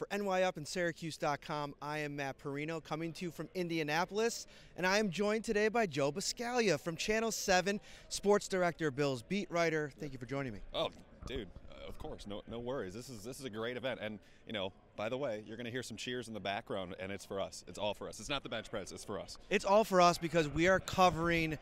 For NYup and Syracuse.com, I am Matt Parrino, coming to you from Indianapolis, and I am joined today by Joe Buscaglia from Channel 7, Sports Director, Bills beat writer. Thank you for joining me. Oh, dude, of course, no worries. This is a great event, and you know, by the way, you're going to hear some cheers in the background, and it's for us. It's all for us. It's not the bench press. It's for us. It's all for us because we are covering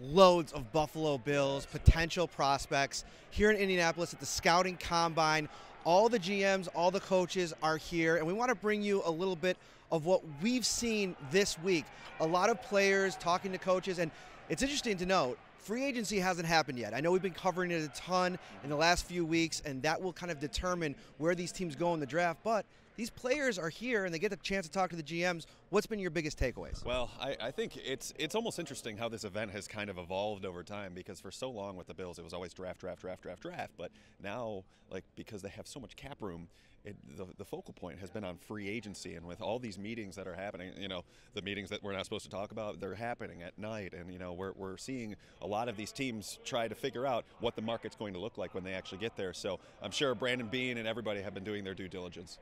loads of Buffalo Bills potential prospects here in Indianapolis at the Scouting Combine. All the GMs, all the coaches are here, and we want to bring you a little bit of what we've seen this week. A lot of players talking to coaches, and it's interesting to note, free agency hasn't happened yet. I know we've been covering it a ton in the last few weeks, and that will kind of determine where these teams go in the draft, but these players are here, and they get the chance to talk to the GMs. What's been your biggest takeaways? Well, I think it's almost interesting how this event has kind of evolved over time, because for so long with the Bills, it was always draft. But now, like, because they have so much cap room, the focal point has been on free agency. And with all these meetings that are happening, you know, the meetings that we're not supposed to talk about, they're happening at night. And, you know, we're seeing a lot of these teams try to figure out what the market's going to look like when they actually get there. So I'm sure Brandon Beane and everybody have been doing their due diligence.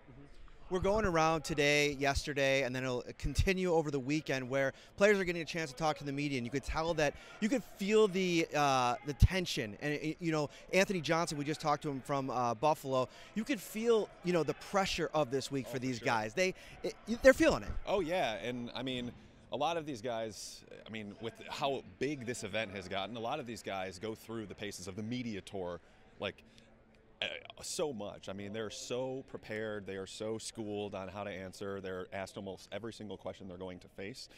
We're going around today, yesterday, and then it'll continue over the weekend where players are getting a chance to talk to the media, and you could tell that you could feel the tension. And you know, Anthony Johnson, we just talked to him from Buffalo. You could feel, you know, the pressure of this week for these guys. They're feeling it. Oh yeah, and I mean, a lot of these guys, I mean, with how big this event has gotten, a lot of these guys go through the paces of the media tour, like, so much. I mean, they're so prepared. They are so schooled on how to answer. They're asked almost every single question they're going to face.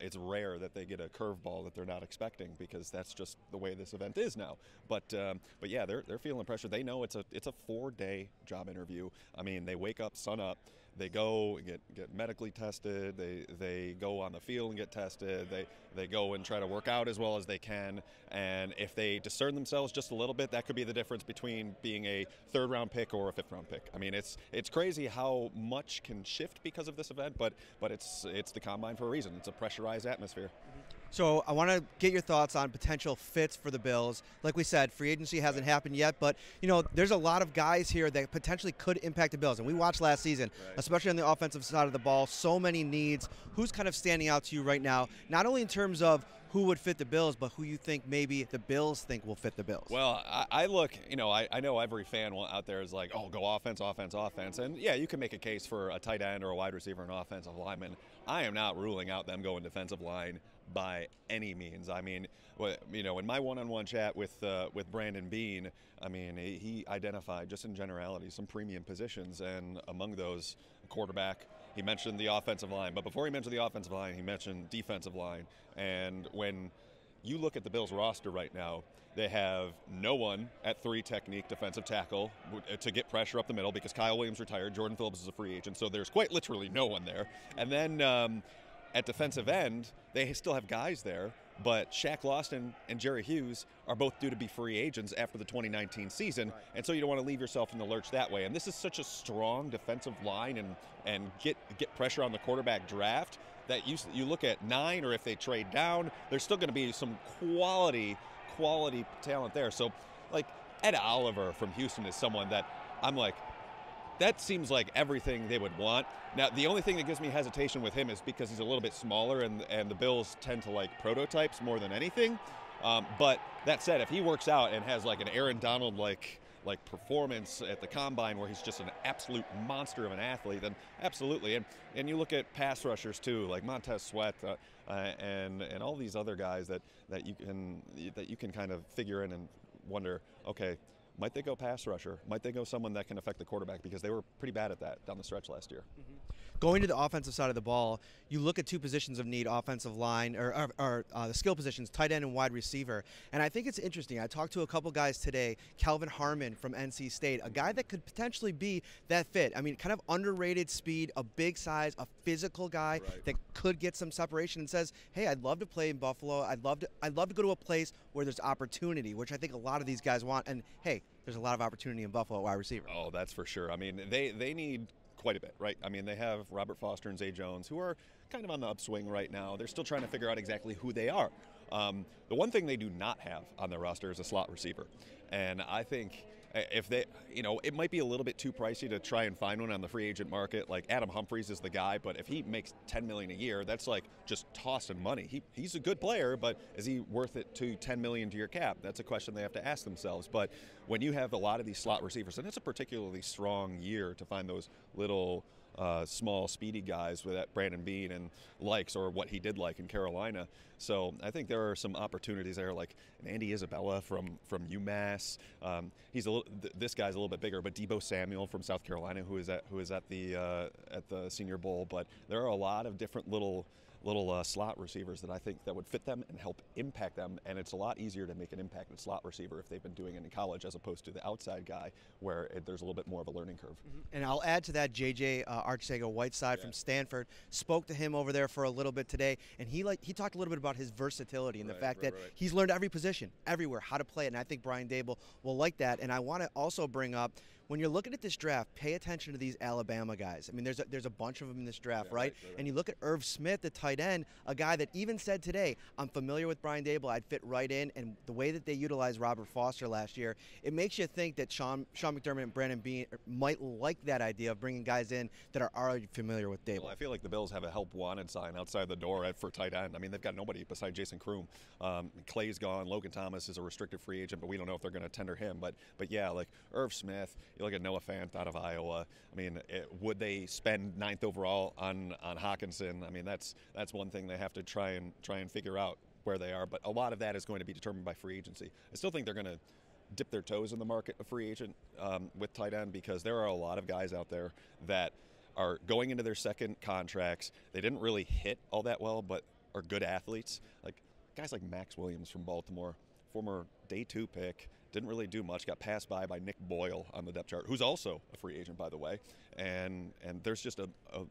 It's rare that they get a curveball that they're not expecting, because that's just the way this event is now. But yeah, they're feeling pressure. They know it's a 4-day job interview. I mean, they wake up, sun up. They go and get medically tested. They go on the field and get tested. They go and try to work out as well as they can. And if they discern themselves just a little bit, that could be the difference between being a 3rd-round pick or a 5th-round pick. I mean, it's crazy how much can shift because of this event, but it's the combine for a reason. It's a pressurized atmosphere. So I want to get your thoughts on potential fits for the Bills. Like we said, free agency hasn't happened yet, but you know, there's a lot of guys here that potentially could impact the Bills. And we watched last season, especially on the offensive side of the ball, so many needs. Who's kind of standing out to you right now, not only in terms of who would fit the Bills, but who you think maybe the Bills think will fit the Bills? Well, I look, you know, I know every fan out there is like, oh, go offense, offense, offense. And yeah, you can make a case for a tight end or a wide receiver and offensive lineman. I am not ruling out them going defensive line by any means. I mean, you know, in my one-on-one chat with Brandon Beane, I mean, he identified just in generality some premium positions, and among those, quarterback. He mentioned the offensive line, but before he mentioned the offensive line, he mentioned defensive line. And when you look at the Bills roster right now, they have no one at 3 technique defensive tackle to get pressure up the middle, because Kyle Williams retired, Jordan Phillips is a free agent, so there's quite literally no one there. And then at defensive end, they still have guys there, but Shaq Lawson and Jerry Hughes are both due to be free agents after the 2019 season, and so you don't want to leave yourself in the lurch that way. And this is such a strong defensive line and get pressure on the quarterback draft that you look at 9, or if they trade down, there's still going to be some quality talent there. So, like, Ed Oliver from Houston is someone that I'm like, that seems like everything they would want. Now, the only thing that gives me hesitation with him is because he's a little bit smaller, and the Bills tend to like prototypes more than anything. But that said, if he works out and has like an Aaron Donald like performance at the combine where he's just an absolute monster of an athlete, then absolutely. And you look at pass rushers too, like Montez Sweat and all these other guys that you can kind of figure in and wonder, okay, might they go pass rusher? Might they go someone that can affect the quarterback? Because they were pretty bad at that down the stretch last year. Going to the offensive side of the ball, you look at 2 positions of need, offensive line, or the skill positions, tight end and wide receiver. And I think it's interesting. I talked to a couple guys today, Calvin Harmon from NC State, a guy that could potentially be that fit. I mean, kind of underrated speed, a big size, a physical guy that could get some separation, and says, hey, I'd love to play in Buffalo. I'd love to go to a place where there's opportunity, which I think a lot of these guys want. And, hey, there's a lot of opportunity in Buffalo at wide receiver. Oh, that's for sure. I mean, they need quite a bit, right? I mean, they have Robert Foster and Zay Jones, who are kind of on the upswing right now. They're still trying to figure out exactly who they are. The one thing they do not have on their roster is a slot receiver. And I think if they, it might be a little bit too pricey to try and find one on the free agent market. Like Adam Humphries is the guy, but if he makes $10 million a year, that's like just tossing money. He's a good player, but is he worth it to $10 million to your cap? That's a question they have to ask themselves. But when you have a lot of these slot receivers, and it's a particularly strong year to find those little small, speedy guys with that Brandon Bean and likes, or what he did like in Carolina. So I think there are some opportunities there, like Andy Isabella from UMass. This guy's a little bit bigger, but Debo Samuel from South Carolina, who is at the Senior Bowl. But there are a lot of different little slot receivers that I think that would fit them and help impact them, and it's a lot easier to make an impact at slot receiver if they've been doing it in college as opposed to the outside guy where there's a little bit more of a learning curve. And I'll add to that, JJ Arcega-Whiteside from Stanford spoke to him over there for a little bit today, and he talked a little bit about his versatility and the fact that he's learned every position, everywhere, how to play it, and I think Brian Dable will like that. And I want to also bring up, when you're looking at this draft, pay attention to these Alabama guys. I mean, there's a bunch of them in this draft, right? And you look at Irv Smith, the tight end, a guy that even said today, I'm familiar with Brian Dable, I'd fit right in, and the way that they utilized Robert Foster last year, it makes you think that Sean McDermott and Brandon Bean might like that idea of bringing guys in that are already familiar with Dable. Well, I feel like the Bills have a help wanted sign outside the door for tight end. I mean, they've got nobody besides Jason Kroom. Clay's gone. Logan Thomas is a restricted free agent, but we don't know if they're going to tender him. But yeah, like Irv Smith, you look at Noah Fant out of Iowa. I mean, would they spend 9th overall on Hawkinson? I mean, that's one thing they have to try and figure out where they are. But a lot of that is going to be determined by free agency. I still think they're going to dip their toes in the market of free agent with tight end, because there are a lot of guys out there that are going into their second contracts. They didn't really hit all that well, but are good athletes. Like guys like Max Williams from Baltimore, former day 2 pick, didn't really do much, got passed by Nick Boyle on the depth chart, who's also a free agent, by the way. And there's just a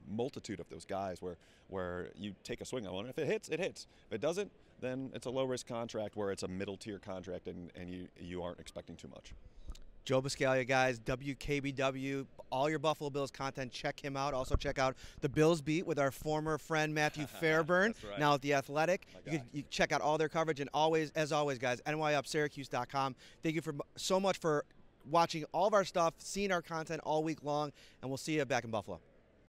multitude of those guys where you take a swing on one. If it hits, it hits. If it doesn't, then it's a low-risk contract where it's a middle-tier contract and you aren't expecting too much. Joe Buscaglia, guys, WKBW, all your Buffalo Bills content, check him out. Also check out the Bills Beat with our former friend Matthew Fairburn, now at The Athletic. You can check out all their coverage, and always, as always, guys, NYupSyracuse.com. Thank you so much for watching all of our stuff, seeing our content all week long, and we'll see you back in Buffalo.